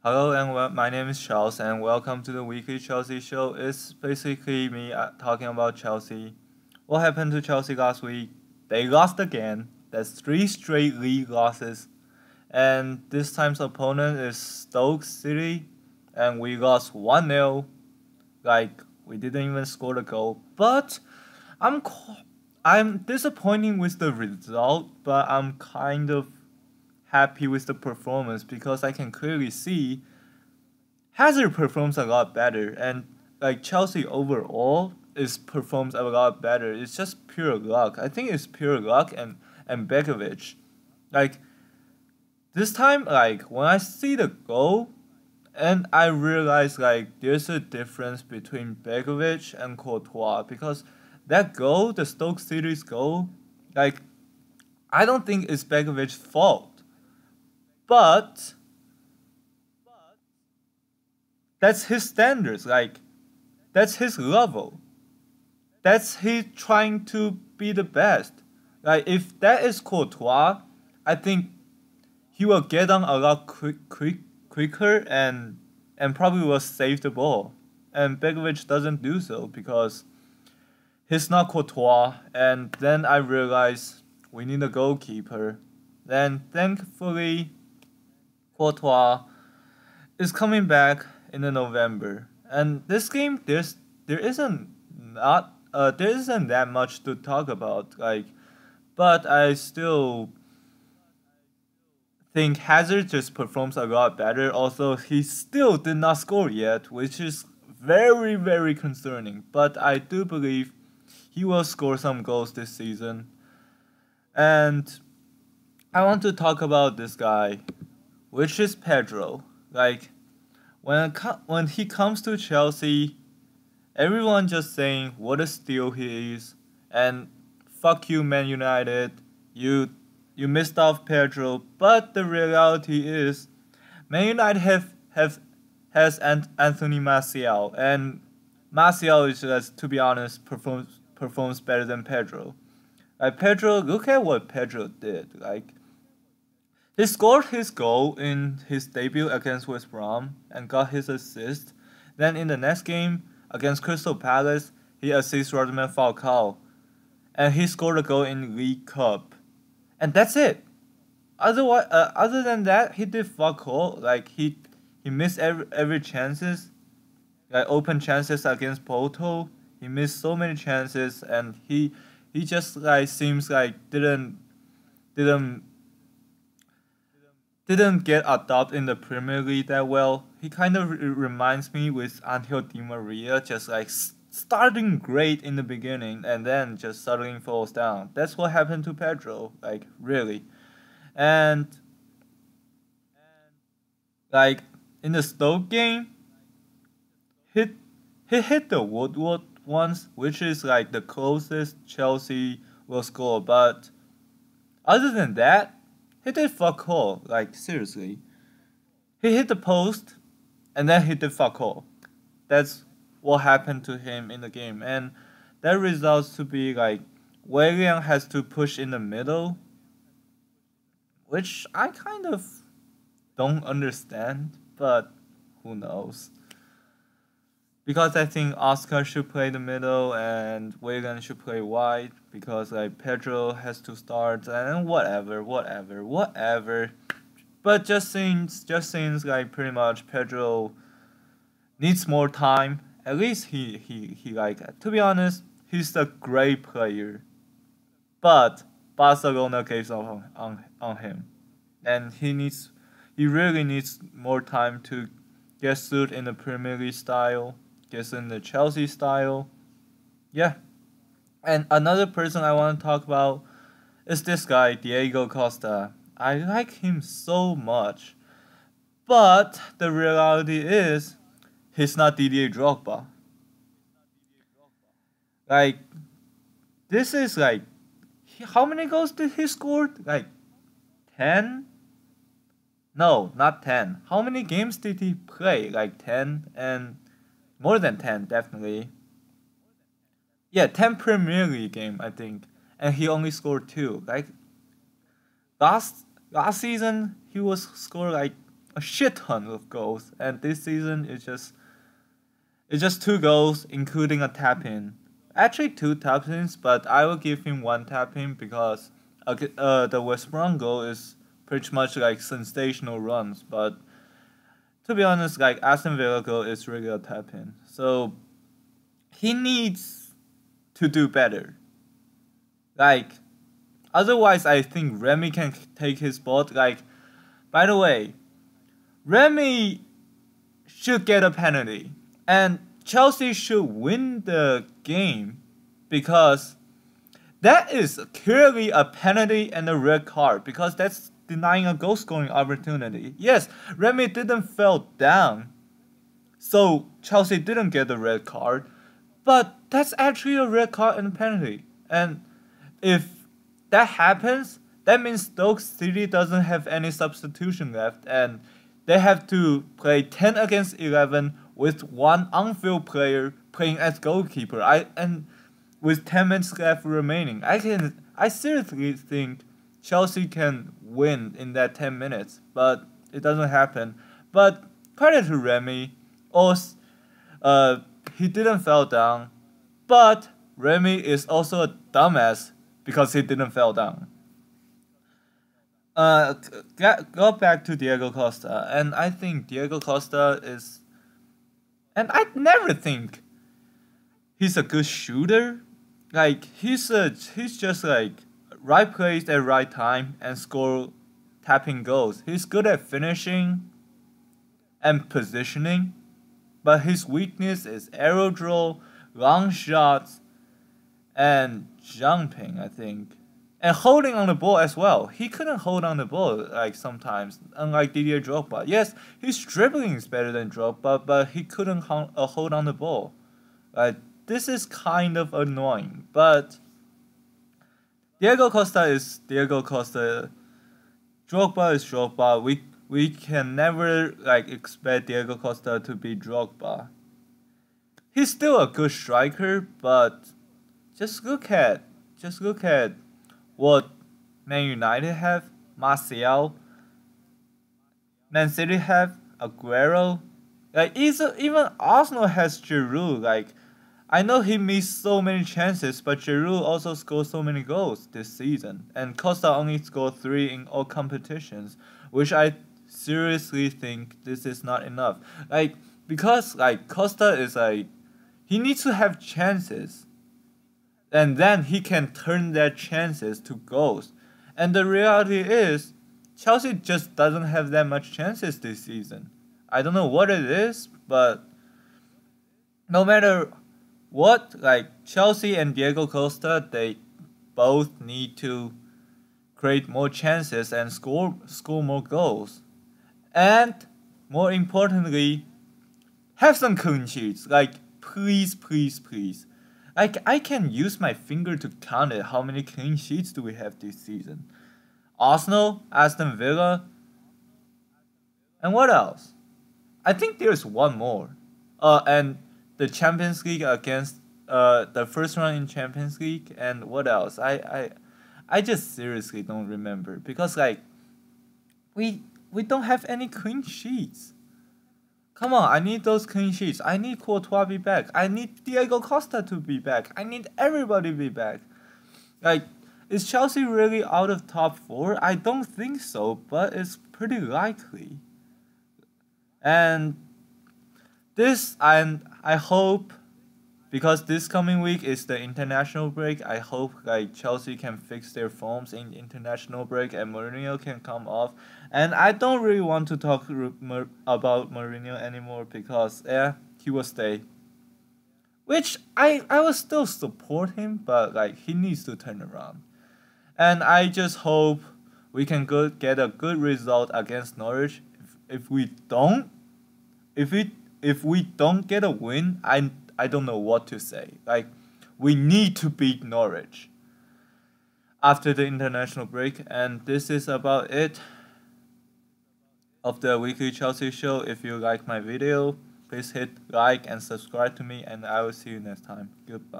Hello and my name is Charles and welcome to the weekly Chelsea show. It's basically me talking about Chelsea. What happened to Chelsea last week? They lost again. That's three straight league losses. And this time's opponent is Stoke City. And we lost 1-0. Like, we didn't even score the goal. But I'm, I'm disappointed with the result, but I'm kind of happy with the performance because I can clearly see Hazard performs a lot better, and like Chelsea overall is performs a lot better. It's just pure luck. I think it's pure luck and Begovic. Like this time, like when I see the goal, and I realize like there's a difference between Begovic and Courtois because that goal, the Stoke City's goal, like I don't think it's Begovic's fault, but that's his standards. Like that's his level. That's he trying to be the best. Like if that is Courtois, I think he will get on a lot quicker and probably will save the ball. And Begovic doesn't do so because he's not Courtois. And then I realized we need a goalkeeper. Then thankfully Courtois is coming back in the November. And this game there isn't that much to talk about. Like but I still think Hazard just performs a lot better. Also, he still did not score yet, which is very concerning. But I do believe he will score some goals this season. And I want to talk about this guy, which is Pedro. Like when he comes to Chelsea, everyone just saying what a steal he is, and fuck you, Man United. You you missed off Pedro, but the reality is, Man United have has Anthony Martial, and Martial is just to be honest performs better than Pedro. Like Pedro, look at what Pedro did. Like he scored his goal in his debut against West Brom and got his assist. Then in the next game against Crystal Palace, he assists Rodman Falcao, and he scored a goal in League Cup, and that's it. Other than that, he did fuck all. Like he missed every chances, like open chances against Porto. He missed so many chances, and he just like seems like didn't didn't get adopted in the Premier League that well. He kind of reminds me with Angel Di Maria, just like starting great in the beginning and then just suddenly falls down. That's what happened to Pedro, like really. And like in the Stoke game, he he hit the Woodward once, which is like the closest Chelsea will score. But other than that, he did fuck all. Like seriously, he hit the post and then he did fuck all. That's what happened to him in the game, and that results to be like William has to push in the middle, which I kind of don't understand, but who knows? Because I think Oscar should play the middle and William should play wide because like Pedro has to start and whatever. But just seems like pretty much Pedro needs more time. At least he like to be honest, he's a great player. But Barcelona gave up on him. And he really needs more time to get suited in the Premier League style, get in the Chelsea style. Yeah. And another person I want to talk about is this guy, Diego Costa. I like him so much. But the reality is he's not Didier Drogba. Like this is like how many goals did he score? Like 10? No, not 10. How many games did he play? Like 10 and more than 10 definitely. Yeah, 10 Premier League game I think. And he only scored 2. Like last season he was scored like a shit ton of goals, and this season it's just 2 goals, including a tap in. Actually, 2 tap ins, but I will give him 1 tap in because the West Brom goal is pretty much like sensational runs. But to be honest, like Aston Villa goal is really a tap in. So he needs to do better. Like otherwise, I think Remy can take his spot. Like by the way, Remy should get a penalty, and Chelsea should win the game because that is clearly a penalty and a red card because that's denying a goal scoring opportunity. Yes, Remy didn't fall down, so Chelsea didn't get the red card, but that's actually a red card and a penalty. And if that happens, that means Stoke City doesn't have any substitution left, and they have to play 10 against 11 with one on-field player playing as goalkeeper. And with 10 minutes left remaining, I seriously think Chelsea can win in that 10 minutes, but it doesn't happen. But credit to Remy, also, he didn't fall down, but Remy is also a dumbass because he didn't fall down. Go back to Diego Costa, and I think Diego Costa is, and I never think he's a good shooter. Like he's just like right place at right time and score tapping goals. He's good at finishing and positioning, but his weakness is arrow draw, long shots, and jumping, I think. And holding on the ball as well. He couldn't hold on the ball like sometimes, unlike Didier Drogba. Yes, his dribbling is better than Drogba, but he couldn't hold on the ball. Like this is kind of annoying. But Diego Costa is Diego Costa. Drogba is Drogba. We can never like expect Diego Costa to be Drogba. He's still a good striker, but just look at what Man United have, Martial, Man City have, Aguero. Like even Arsenal has Giroud. Like I know he missed so many chances, but Giroud also scored so many goals this season, and Costa only scored 3 in all competitions, which I seriously think this is not enough. Like because like Costa is like he needs to have chances, and then he can turn their chances to goals. And the reality is, Chelsea just doesn't have that much chances this season. I don't know what it is, but no matter what, like Chelsea and Diego Costa, they both need to create more chances and score more goals. And more importantly, have some clean sheets. Like please, please, please. Like I can use my finger to count it. How many clean sheets do we have this season? Arsenal, Aston Villa, and what else? I think there's one more. And the Champions League against the first round in Champions League, and what else? I just seriously don't remember because like we don't have any clean sheets. Come on, I need those clean sheets. I need Courtois be back. I need Diego Costa to be back. I need everybody to be back. Like, is Chelsea really out of top 4? I don't think so, but it's pretty likely. And I hope because this coming week is the international break, I hope like Chelsea can fix their forms in international break and Mourinho can come off. And I don't really want to talk about Mourinho anymore because he will stay. Which I will still support him, but like he needs to turn around. And I just hope we can get a good result against Norwich. If we don't, if we don't get a win, I don't know what to say. Like we need to beat Norwich after the international break, and this is about it of the weekly Chelsea show. If you like my video, please hit like and subscribe to me, and I will see you next time. Goodbye.